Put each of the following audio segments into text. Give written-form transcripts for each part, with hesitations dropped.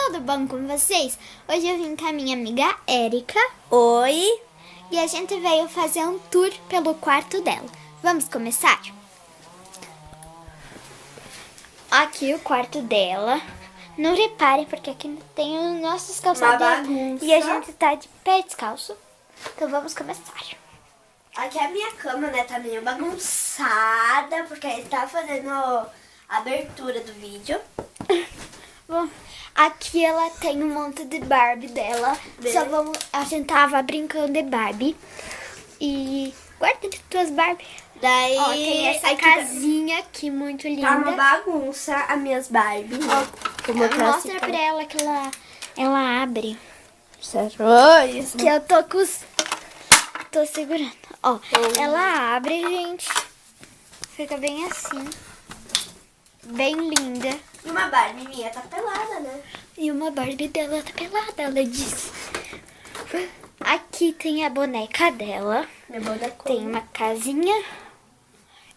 tudo bom com vocês? Hoje eu vim com a minha amiga Erika. Oi! E a gente veio fazer um tour pelo quarto dela. Vamos começar? Aqui o quarto dela. Não reparem, porque aqui tem os nossos calçados. Uma bagunça. E a gente tá de pé descalço. Então vamos começar. Aqui a minha cama, né, tá meio bagunçada, porque ele tá fazendo a abertura do vídeo. Bom, aqui ela tem um monte de Barbie dela. A gente tava brincando de Barbie. E guarda de tuas Barbie. Daí Ó, tem essa casinha aqui muito linda. tá uma bagunça as minhas Barbie. Mostra pra ela que ela abre. Sério? Oi! Que eu tô segurando. Ó, ela abre, gente. Fica bem assim. Bem linda. E uma Barbie minha tá pelada, né? E uma Barbie dela tá pelada, ela disse. Aqui tem a boneca dela. Minha boneca. Tem uma casinha.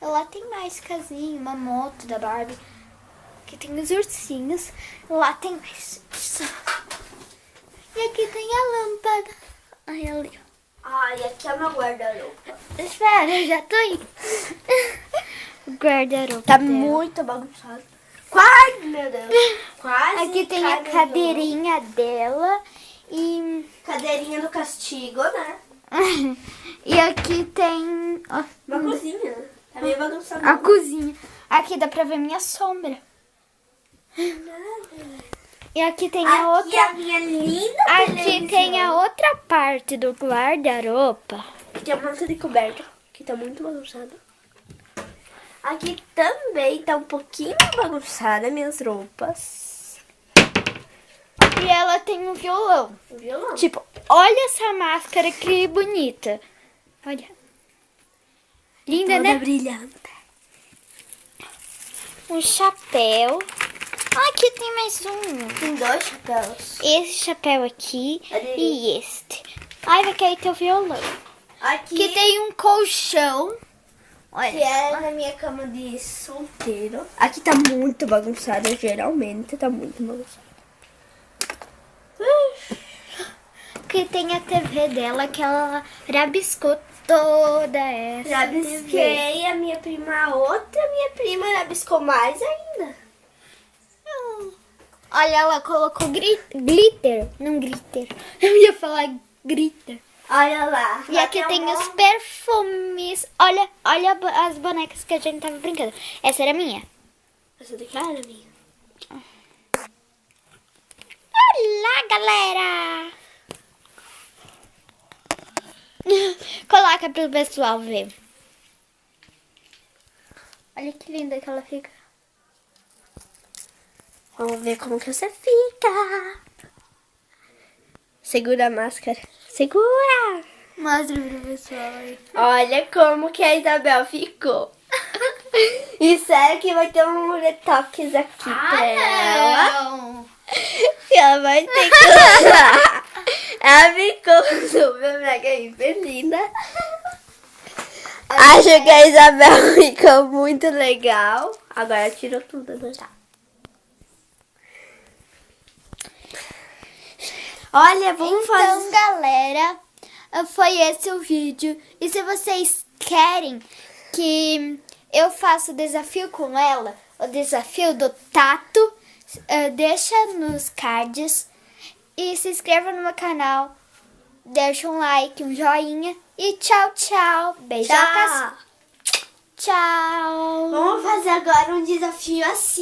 Lá tem mais casinha, uma moto da Barbie. Aqui tem os ursinhos. Lá tem mais. E aqui tem a lâmpada. Ai, ali. Ai, aqui é o meu guarda-roupa. Espera, eu já tô indo. O guarda-roupa Tá dela. muito bagunçado. Quase, meu Deus. Quase. Aqui tem a cadeirinha dela. E... cadeirinha do castigo, né? e aqui tem... ó, Uma cozinha. Tá meio bagunçado. a cozinha. Aqui dá pra ver minha sombra. E aqui tem a outra... Aqui a minha linda Aqui televisão. tem a outra parte do guarda-roupa. Tem um monte de coberta, que tá muito bagunçada. Aqui também tá um pouquinho bagunçada minhas roupas. E ela tem um violão. O violão. Tipo, olha essa máscara que bonita. Olha. Linda, Toda né? brilhante. Um chapéu. Aqui tem mais um. Tem dois chapéus. Esse chapéu aqui Cadê? e este. Ai, vai cair teu violão. Aqui Aqui tem um colchão. Olha. que é na minha cama de solteiro. Aqui tá muito bagunçada, geralmente tá muito bagunçada. Aqui tem a TV dela que ela rabiscou toda essa Já TV. rabisquei a minha prima, a outra minha prima rabiscou mais ainda. Olha, ela colocou glitter, não glitter. Eu ia falar glitter. Olha lá. E aqui tem os perfumes. Olha as bonecas que a gente tava brincando. Essa era minha. Essa daqui era minha. Olá, galera! Coloca pro pessoal ver. Olha que linda que ela fica. Vamos ver como que você fica. Segura a máscara. Segura! Mostra pro pessoal aí. Olha como que a Isabel ficou. E sério que vai ter um retoques aqui pra ela. Não. E ela vai ter que usar. Ela ficou super mega hiper linda. Acho que a Isabel ficou muito legal. Agora tirou tudo, né? Olha, vamos Então, fazer... galera, foi esse o vídeo. E se vocês querem que eu faça o desafio com ela, o desafio do tato, deixa nos cards e se inscreva no meu canal. Deixa um like, um joinha e tchau, tchau. Beijocas. Tchau. Tchau. Vamos fazer agora um desafio assim.